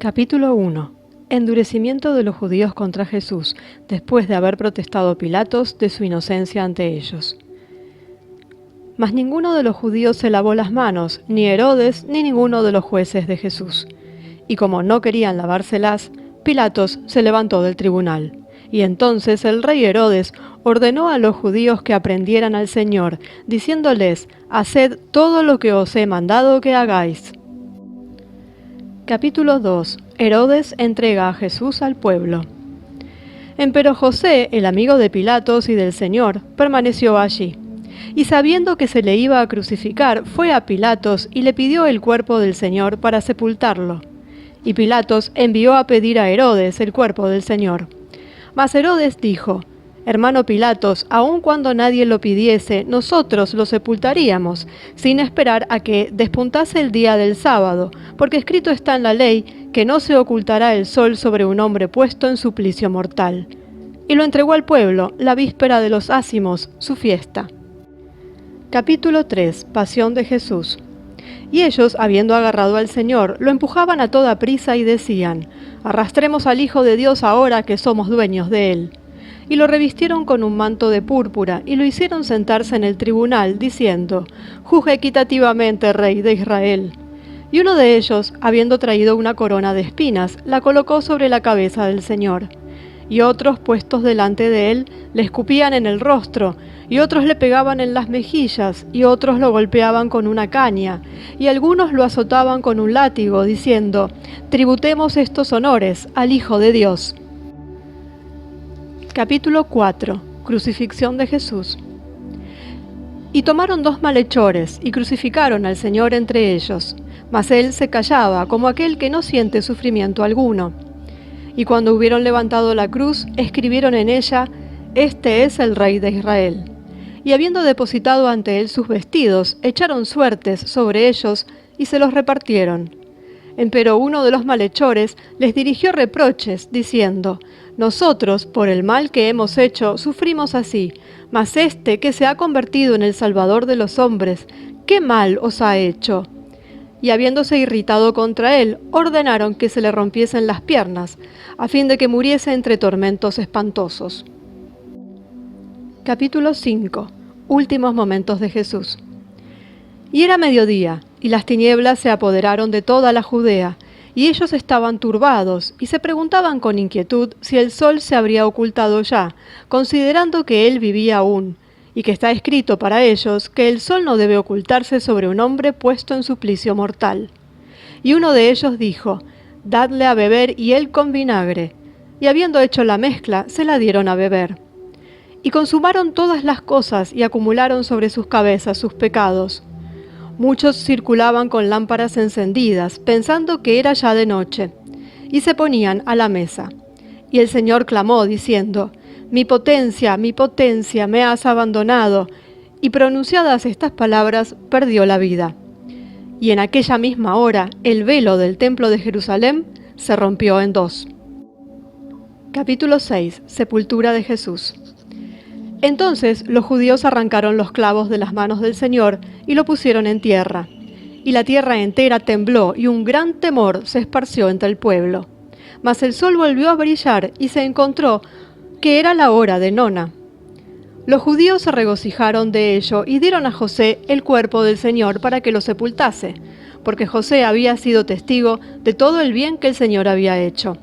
Capítulo 1. Endurecimiento de los judíos contra Jesús, después de haber protestado Pilatos de su inocencia ante ellos. Mas ninguno de los judíos se lavó las manos, ni Herodes, ni ninguno de los jueces de Jesús. Y como no querían lavárselas, Pilatos se levantó del tribunal. Y entonces el rey Herodes ordenó a los judíos que aprendieran al Señor, diciéndoles: «Haced todo lo que os he mandado que hagáis». Capítulo 2. Herodes entrega a Jesús al pueblo. Empero José, el amigo de Pilatos y del Señor, permaneció allí. Y sabiendo que se le iba a crucificar, fue a Pilatos y le pidió el cuerpo del Señor para sepultarlo. Y Pilatos envió a pedir a Herodes el cuerpo del Señor. Mas Herodes dijo: «Hermano Pilatos, aun cuando nadie lo pidiese, nosotros lo sepultaríamos, sin esperar a que despuntase el día del sábado, porque escrito está en la ley que no se ocultará el sol sobre un hombre puesto en suplicio mortal». Y lo entregó al pueblo la víspera de los ácimos, su fiesta. Capítulo 3. Pasión de Jesús. Y ellos, habiendo agarrado al Señor, lo empujaban a toda prisa y decían: «Arrastremos al Hijo de Dios ahora que somos dueños de él». Y lo revistieron con un manto de púrpura, y lo hicieron sentarse en el tribunal, diciendo: «Juzga equitativamente, Rey de Israel». Y uno de ellos, habiendo traído una corona de espinas, la colocó sobre la cabeza del Señor. Y otros, puestos delante de él, le escupían en el rostro, y otros le pegaban en las mejillas, y otros lo golpeaban con una caña, y algunos lo azotaban con un látigo, diciendo: «Tributemos estos honores al Hijo de Dios». Capítulo 4. Crucifixión de Jesús. Y tomaron 2 malhechores, y crucificaron al Señor entre ellos. Mas él se callaba, como aquel que no siente sufrimiento alguno. Y cuando hubieron levantado la cruz, escribieron en ella: «Este es el Rey de Israel». Y habiendo depositado ante él sus vestidos, echaron suertes sobre ellos, y se los repartieron. Empero uno de los malhechores les dirigió reproches, diciendo: «Nosotros, por el mal que hemos hecho, sufrimos así, mas este que se ha convertido en el Salvador de los hombres, ¿qué mal os ha hecho?». Y habiéndose irritado contra él, ordenaron que se le rompiesen las piernas, a fin de que muriese entre tormentos espantosos. Capítulo 5. Últimos momentos de Jesús. Y era mediodía, y las tinieblas se apoderaron de toda la Judea, y ellos estaban turbados, y se preguntaban con inquietud si el sol se habría ocultado ya, considerando que él vivía aún, y que está escrito para ellos que el sol no debe ocultarse sobre un hombre puesto en suplicio mortal. Y uno de ellos dijo: «Dadle a beber y él con vinagre». Y habiendo hecho la mezcla, se la dieron a beber. Y consumaron todas las cosas y acumularon sobre sus cabezas sus pecados. Muchos circulaban con lámparas encendidas, pensando que era ya de noche, y se ponían a la mesa. Y el Señor clamó, diciendo: mi potencia, me has abandonado». Y pronunciadas estas palabras, perdió la vida. Y en aquella misma hora, el velo del templo de Jerusalén se rompió en 2. Capítulo 6. Sepultura de Jesús. Entonces los judíos arrancaron los clavos de las manos del Señor y lo pusieron en tierra. Y la tierra entera tembló, y un gran temor se esparció entre el pueblo. Mas el sol volvió a brillar, y se encontró que era la hora de nona. Los judíos se regocijaron de ello, y dieron a José el cuerpo del Señor para que lo sepultase, porque José había sido testigo de todo el bien que el Señor había hecho.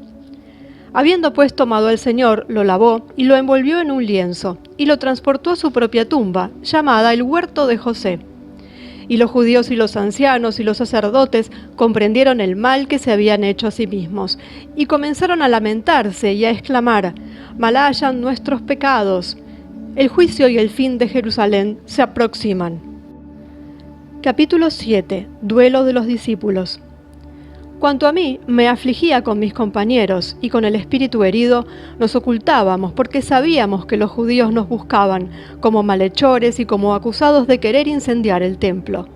Habiendo pues tomado al Señor, lo lavó y lo envolvió en un lienzo, y lo transportó a su propia tumba, llamada el huerto de José. Y los judíos y los ancianos y los sacerdotes comprendieron el mal que se habían hecho a sí mismos, y comenzaron a lamentarse y a exclamar: «Mal hayan nuestros pecados. El juicio y el fin de Jerusalén se aproximan». Capítulo 7. Duelo de los discípulos. Cuanto a mí, me afligía con mis compañeros, y con el espíritu herido nos ocultábamos, porque sabíamos que los judíos nos buscaban, como malhechores y como acusados de querer incendiar el templo.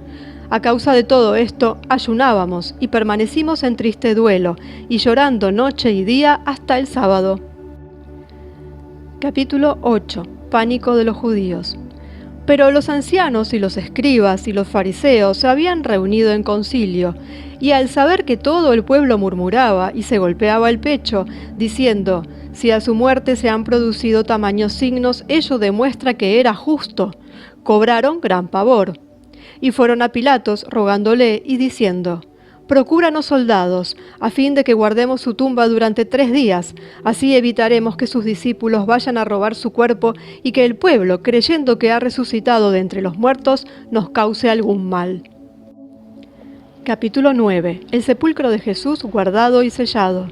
A causa de todo esto, ayunábamos y permanecimos en triste duelo, y llorando noche y día hasta el sábado. Capítulo 8. Pánico de los judíos. Pero los ancianos y los escribas y los fariseos se habían reunido en concilio, y al saber que todo el pueblo murmuraba y se golpeaba el pecho, diciendo: si a su muerte se han producido tamaños signos, ello demuestra que era justo, cobraron gran pavor. Y fueron a Pilatos rogándole y diciendo: procúranos soldados, a fin de que guardemos su tumba durante 3 días, así evitaremos que sus discípulos vayan a robar su cuerpo y que el pueblo, creyendo que ha resucitado de entre los muertos, nos cause algún mal. Capítulo 9. El sepulcro de Jesús guardado y sellado.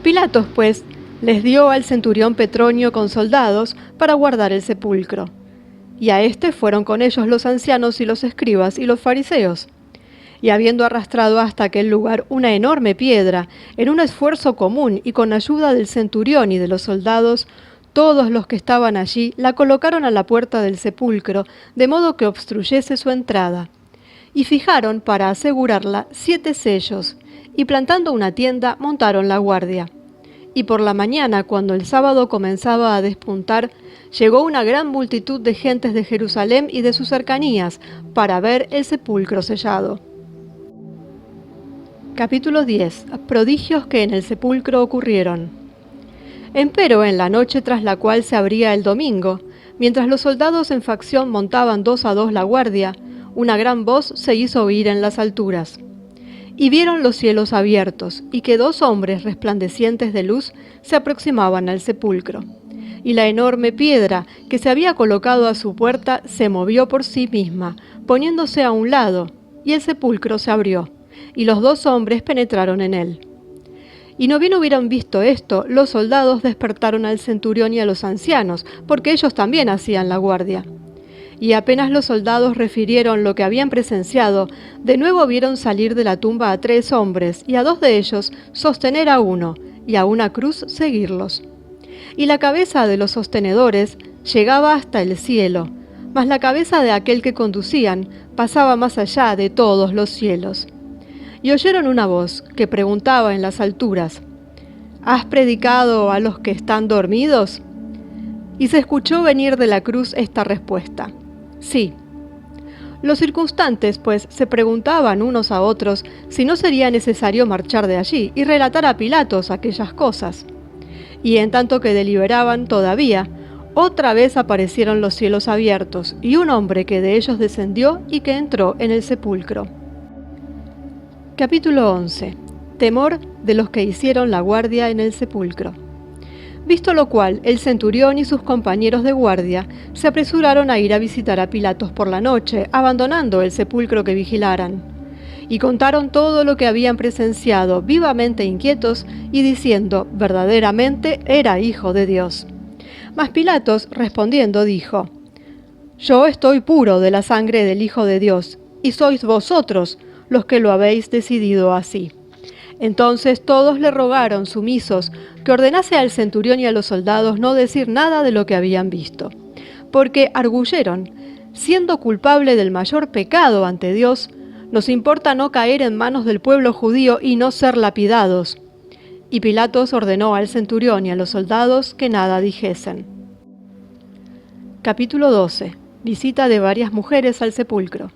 Pilatos, pues, les dio al centurión Petronio con soldados para guardar el sepulcro. Y a éste fueron con ellos los ancianos y los escribas y los fariseos. Y habiendo arrastrado hasta aquel lugar una enorme piedra, en un esfuerzo común y con ayuda del centurión y de los soldados, todos los que estaban allí la colocaron a la puerta del sepulcro, de modo que obstruyese su entrada. Y fijaron para asegurarla 7 sellos, y plantando una tienda montaron la guardia. Y por la mañana, cuando el sábado comenzaba a despuntar, llegó una gran multitud de gentes de Jerusalén y de sus cercanías para ver el sepulcro sellado. Capítulo 10. Prodigios que en el sepulcro ocurrieron. Empero en la noche tras la cual se abría el domingo, mientras los soldados en facción montaban 2 a 2 la guardia, una gran voz se hizo oír en las alturas. Y vieron los cielos abiertos, y que 2 hombres resplandecientes de luz se aproximaban al sepulcro. Y la enorme piedra que se había colocado a su puerta se movió por sí misma, poniéndose a un lado, y el sepulcro se abrió, y los 2 hombres penetraron en él. Y no bien hubieran visto esto, los soldados despertaron al centurión y a los ancianos, porque ellos también hacían la guardia. Y apenas los soldados refirieron lo que habían presenciado, de nuevo vieron salir de la tumba a 3 hombres, y a 2 de ellos sostener a uno, y a una cruz seguirlos. Y la cabeza de los sostenedores llegaba hasta el cielo, mas la cabeza de aquel que conducían pasaba más allá de todos los cielos. Y oyeron una voz que preguntaba en las alturas: ¿has predicado a los que están dormidos? Y se escuchó venir de la cruz esta respuesta: sí. Los circunstantes, pues, se preguntaban unos a otros si no sería necesario marchar de allí y relatar a Pilatos aquellas cosas. Y en tanto que deliberaban todavía, otra vez aparecieron los cielos abiertos, y un hombre que de ellos descendió y que entró en el sepulcro. Capítulo 11. Temor de los que hicieron la guardia en el sepulcro. Visto lo cual, el centurión y sus compañeros de guardia se apresuraron a ir a visitar a Pilatos por la noche, abandonando el sepulcro que vigilaran. Y contaron todo lo que habían presenciado, vivamente inquietos, y diciendo: verdaderamente era hijo de Dios. Mas Pilatos, respondiendo, dijo: yo estoy puro de la sangre del Hijo de Dios, y sois vosotros los que lo habéis decidido así. Entonces todos le rogaron, sumisos, que ordenase al centurión y a los soldados no decir nada de lo que habían visto, porque arguyeron: siendo culpable del mayor pecado ante Dios, nos importa no caer en manos del pueblo judío y no ser lapidados. Y Pilatos ordenó al centurión y a los soldados que nada dijesen. Capítulo 12. Visita de varias mujeres al sepulcro.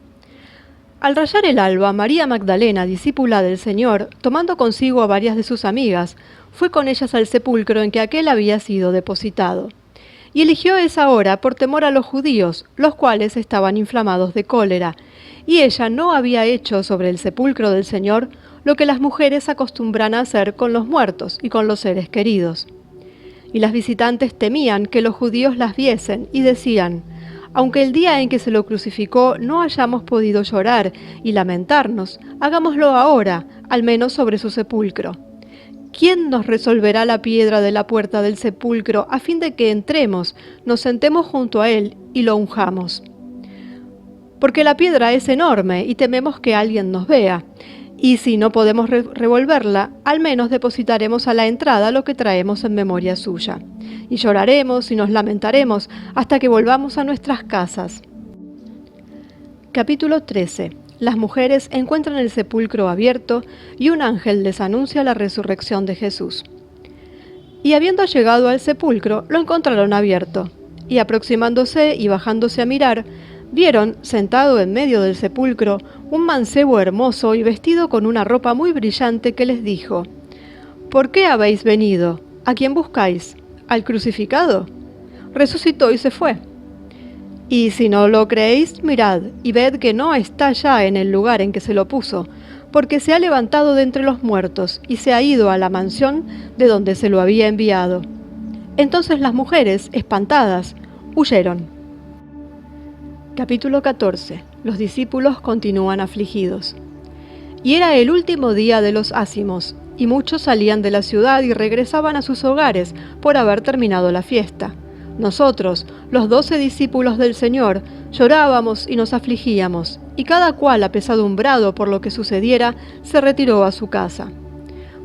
Al rayar el alba, María Magdalena, discípula del Señor, tomando consigo a varias de sus amigas, fue con ellas al sepulcro en que aquél había sido depositado. Y eligió esa hora por temor a los judíos, los cuales estaban inflamados de cólera, y ella no había hecho sobre el sepulcro del Señor lo que las mujeres acostumbran a hacer con los muertos y con los seres queridos. Y las visitantes temían que los judíos las viesen, y decían: aunque el día en que se lo crucificó no hayamos podido llorar y lamentarnos, hagámoslo ahora, al menos sobre su sepulcro. ¿Quién nos resolverá la piedra de la puerta del sepulcro a fin de que entremos, nos sentemos junto a él y lo unjamos? Porque la piedra es enorme y tememos que alguien nos vea. Y si no podemos revolverla, al menos depositaremos a la entrada lo que traemos en memoria suya. Y lloraremos y nos lamentaremos hasta que volvamos a nuestras casas. Capítulo 13. Las mujeres encuentran el sepulcro abierto y un ángel les anuncia la resurrección de Jesús. Y habiendo llegado al sepulcro, lo encontraron abierto, y aproximándose y bajándose a mirar, vieron, sentado en medio del sepulcro, un mancebo hermoso y vestido con una ropa muy brillante que les dijo: ¿Por qué habéis venido? ¿A quién buscáis? ¿Al crucificado? Resucitó y se fue. Y si no lo creéis, mirad y ved que no está ya en el lugar en que se lo puso, porque se ha levantado de entre los muertos y se ha ido a la mansión de donde se lo había enviado. Entonces las mujeres, espantadas, huyeron. Capítulo 14. Los discípulos continúan afligidos. Y era el último día de los ácimos, y muchos salían de la ciudad y regresaban a sus hogares por haber terminado la fiesta. Nosotros, los 12 discípulos del Señor, llorábamos y nos afligíamos, y cada cual, apesadumbrado por lo que sucediera, se retiró a su casa.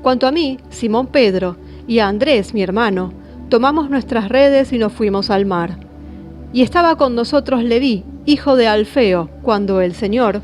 Cuanto a mí, Simón Pedro, y a Andrés, mi hermano, tomamos nuestras redes y nos fuimos al mar. Y estaba con nosotros Leví, hijo de Alfeo, cuando el Señor,